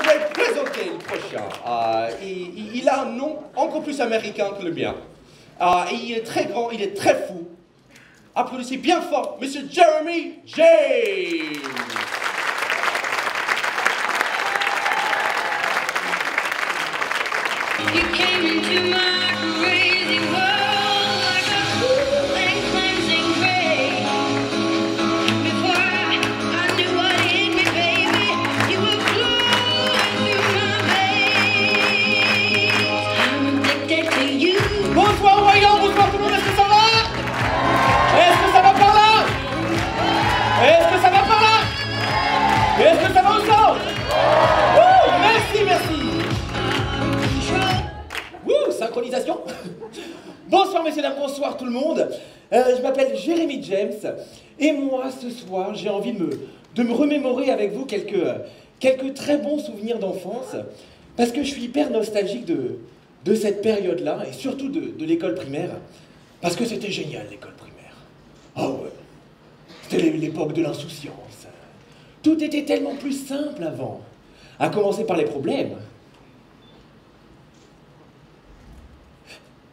vais présenter le prochain. Il a un nom encore plus américain que le mien. Et il est très grand, il est très fou. Applaudissez bien fort, Monsieur Jeremy James. You came into my crazy world like a cool and cleansing rain. Before I knew what hit me, baby, you were flowing through my veins. I'm addicted to you. Bonsoir voyons, bonsoir tout le monde, est-ce que ça va? Est-ce que ça va par là? Est-ce que ça va par là? Est-ce que ça va au centre? Merci, merci. Synchronisation. Bonsoir messieurs dames, bonsoir tout le monde. Je m'appelle Jeremy James et moi ce soir j'ai envie de me remémorer avec vous quelques très bons souvenirs d'enfance parce que je suis hyper nostalgique de cette période-là et surtout de l'école primaire parce que c'était génial l'école primaire. Oh ouais, c'était l'époque de l'insouciance. Tout était tellement plus simple avant, à commencer par les problèmes.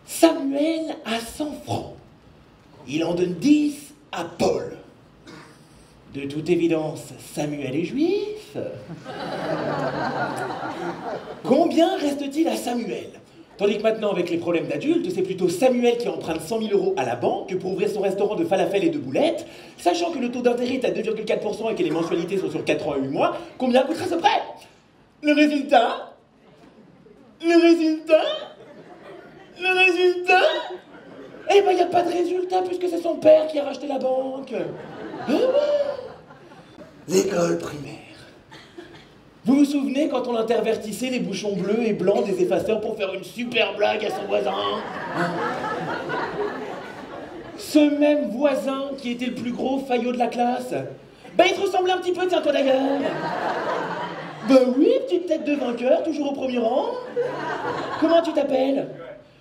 Samuel a 100 francs. Il en donne 10 à Paul. De toute évidence, Samuel est juif. Combien reste-t-il à Samuel? Tandis que maintenant, avec les problèmes d'adultes, c'est plutôt Samuel qui emprunte 100 000 € à la banque pour ouvrir son restaurant de falafel et de boulettes, sachant que le taux d'intérêt est à 2,4% et que les mensualités sont sur 4 ans et 8 mois. Combien coûtera ce prêt? Le résultat? Eh ben, il n'y a pas de résultat puisque c'est son père qui a racheté la banque. Ah ouais. L'école primaire. Vous vous souvenez quand on intervertissait les bouchons bleus et blancs des effaceurs pour faire une super blague à son voisin? Ce même voisin qui était le plus gros faillot de la classe, ben il te ressemblait un petit peu, tiens-toi d'ailleurs. Ben oui, petite tête de vainqueur, toujours au premier rang. Comment tu t'appelles?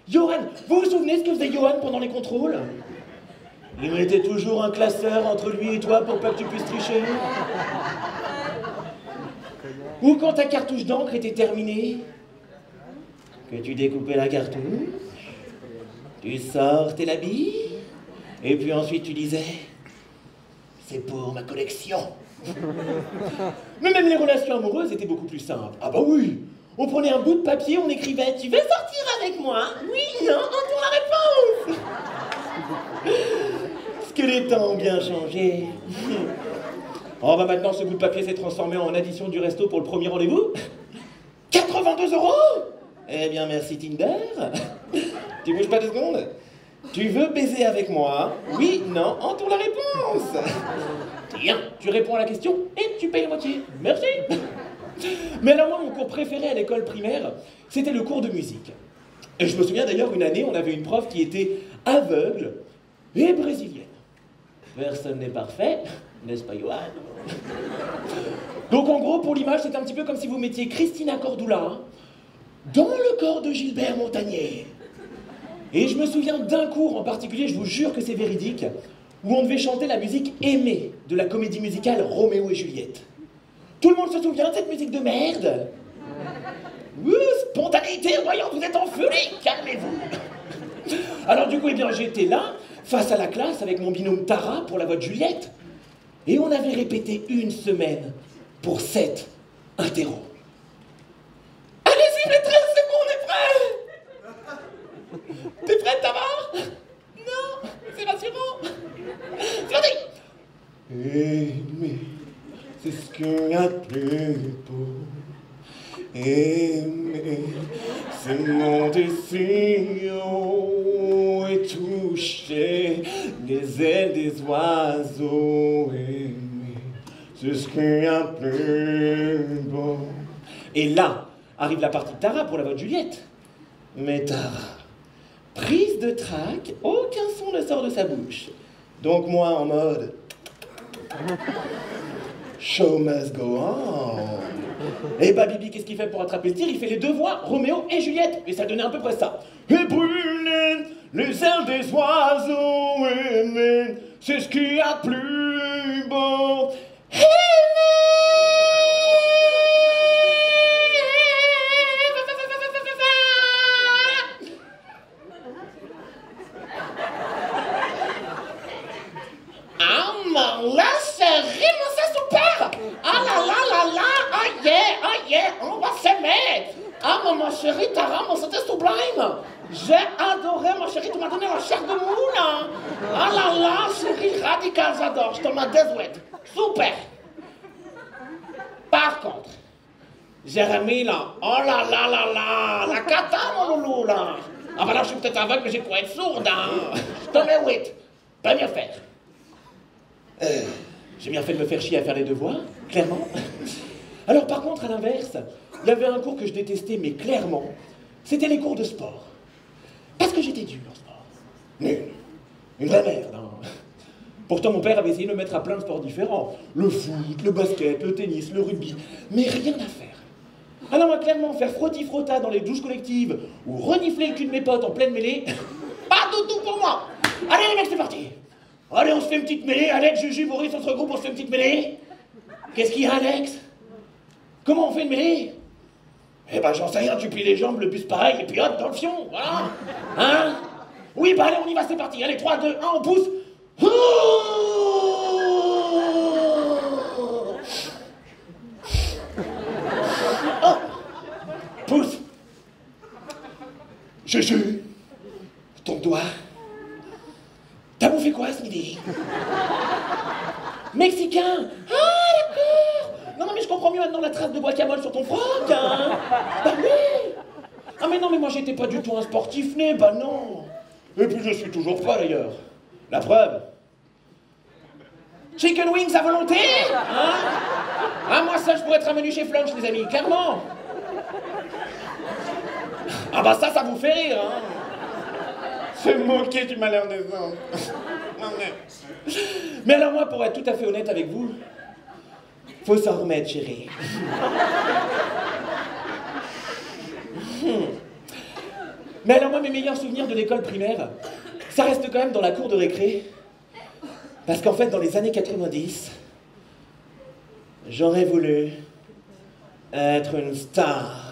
Johan, vous vous souvenez ce que faisait Johan pendant les contrôles? Il mettait toujours un classeur entre lui et toi pour pas que tu puisses tricher. Ou quand ta cartouche d'encre était terminée, que tu découpais la cartouche, tu sortais la bille, et puis ensuite tu disais « c'est pour ma collection ». Mais même les relations amoureuses étaient beaucoup plus simples. Ah bah oui! On prenait un bout de papier, on écrivait « Tu veux sortir avec moi? Oui, non, entends la réponse !» Est-ce que les temps ont bien changé? Oh bah maintenant ce bout de papier s'est transformé en addition du resto pour le premier rendez-vous. 82 €? Eh bien merci Tinder. Tu bouges pas 2 secondes? Tu veux baiser avec moi? Oui, non, entoure la réponse. Tiens, tu réponds à la question et tu payes la moitié. Merci. Mais alors moi, mon cours préféré à l'école primaire, c'était le cours de musique. Et je me souviens d'ailleurs, une année, on avait une prof qui était aveugle et brésilienne. Personne n'est parfait, n'est-ce pas, Johan? Donc en gros, pour l'image, c'est un petit peu comme si vous mettiez Christina Cordula dans le corps de Gilbert Montagnier. Et je me souviens d'un cours en particulier, je vous jure que c'est véridique, où on devait chanter la musique Aimée de la comédie musicale Roméo et Juliette. Tout le monde se souvient de cette musique de merde? Ouh, spontanéité, voyons, vous êtes en furie, calmez-vous. Alors du coup, eh bien, j'étais là, face à la classe, avec mon binôme Tara pour la voix de Juliette, et on avait répété 1 semaine pour 7 interros. Allez-y, les 13 secondes, on est prêt? T'es prête, Tara? Non, c'est rassurant. C'est parti. Aimer, c'est ce qu'il y a de plus beau. Aimer, c'est monter si haut et toucher les ailes des oiseaux. Aimer, c'est ce qu'il y a de plus beau. Et là, arrive la partie de Tara pour la voix de Juliette. Mais Tara, prise de trac, aucun son ne sort de sa bouche. Donc moi en mode show must go on. Et bah Bibi, qu'est-ce qu'il fait pour attraper le tir? Il fait les 2 voix, Roméo et Juliette. Et ça donnait à peu près ça. Et brûler les ailes des oiseaux, aimer, c'est ce qu'il y a de plus beau. Aimer, yeah, on va se mettre. Ah, ma chérie, t'as vraiment, c'était sublime. J'ai adoré, ma chérie, tu m'as donné la chair de moule. Hein. Ah là là, chérie, radical, j'adore. Je te mets désolé. Super. Par contre, Jérémy, là, oh là là là là, la cata, mon loulou, là. Ah bah là, je suis peut-être aveugle, mais j'ai quoi être sourde, hein. Je te mets 8. Pas mieux faire. J'ai bien fait de me faire chier à faire les devoirs, clairement. Alors par contre, à l'inverse, il y avait un cours que je détestais, mais clairement, c'était les cours de sport. Parce que j'étais dur en sport. Nul. Une vraie merde, hein. Pourtant, mon père avait essayé de me mettre à plein de sports différents. Le foot, le basket, le tennis, le rugby. Mais rien à faire. Alors moi, clairement, faire frotti-frotta dans les douches collectives ou renifler le cul de mes potes en pleine mêlée, pas du tout pour moi. Allez les mecs, c'est parti. Allez, on se fait une petite mêlée. Alex, Juju, Boris, on se regroupe, on se fait une petite mêlée. Qu'est-ce qu'il y a, Alex? Comment on fait une mêlée? Eh ben, j'en sais rien, tu plies les jambes, le bus pareil, et puis hop, dans le fion, voilà. Hein? Oui, bah allez, on y va, c'est parti. Allez, 3, 2, 1, on pousse. Oh. Pousse. Juju, ton doigt. T'as bouffé quoi ce midi? Mexicain. Ah, d'accord. Non, mais je comprends mieux maintenant la trace de guacamole sur ton froc, hein. Bah oui. Ah, mais non, mais moi, j'étais pas du tout un sportif né, bah non. Et puis, je suis toujours pas, d'ailleurs. La preuve. Chicken wings à volonté, hein. Ah, moi, ça, je pourrais être un menu chez Flunch, les amis, clairement. Ah, bah ça vous fait rire, hein. Se moquer du malheur des hommes. Mais alors moi, pour être tout à fait honnête avec vous, faut s'en remettre, chérie. Mais alors moi, mes meilleurs souvenirs de l'école primaire, ça reste quand même dans la cour de récré. Parce qu'en fait, dans les années 90, j'aurais voulu être une star.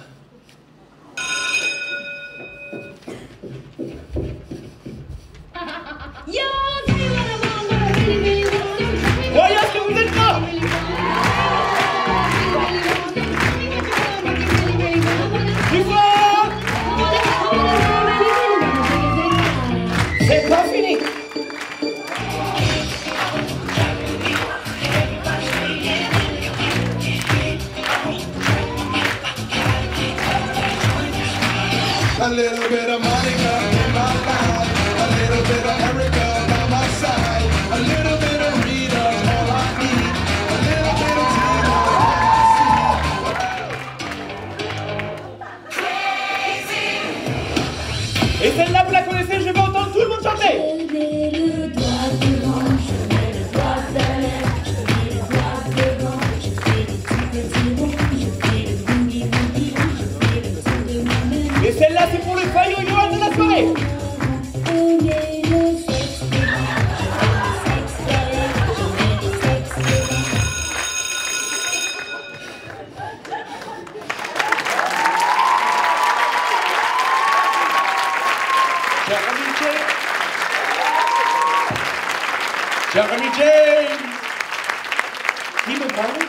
Voyez ce que vous êtes là! Du fort! C'est pas fini! A little bit of Monica in my life, a little bit of Erica by my side, a little bit of Rita, all I need, a little bit of Tina, all I see. Et celle-là, vous la connaissez, je vais entendre tout le monde chanter! Je mets le doigt devant, je mets le doigt derrière, je mets le doigt devant, je fais des petits ronds, je fais le boogie boogie, je fais le tour de ma main. Et celle-là, c'est pour le faillot Johan de la soirée! Je mets le sexe devant, je mets le sexe derrière, je mets le sexe devant. Jeremy James! Qui me parle?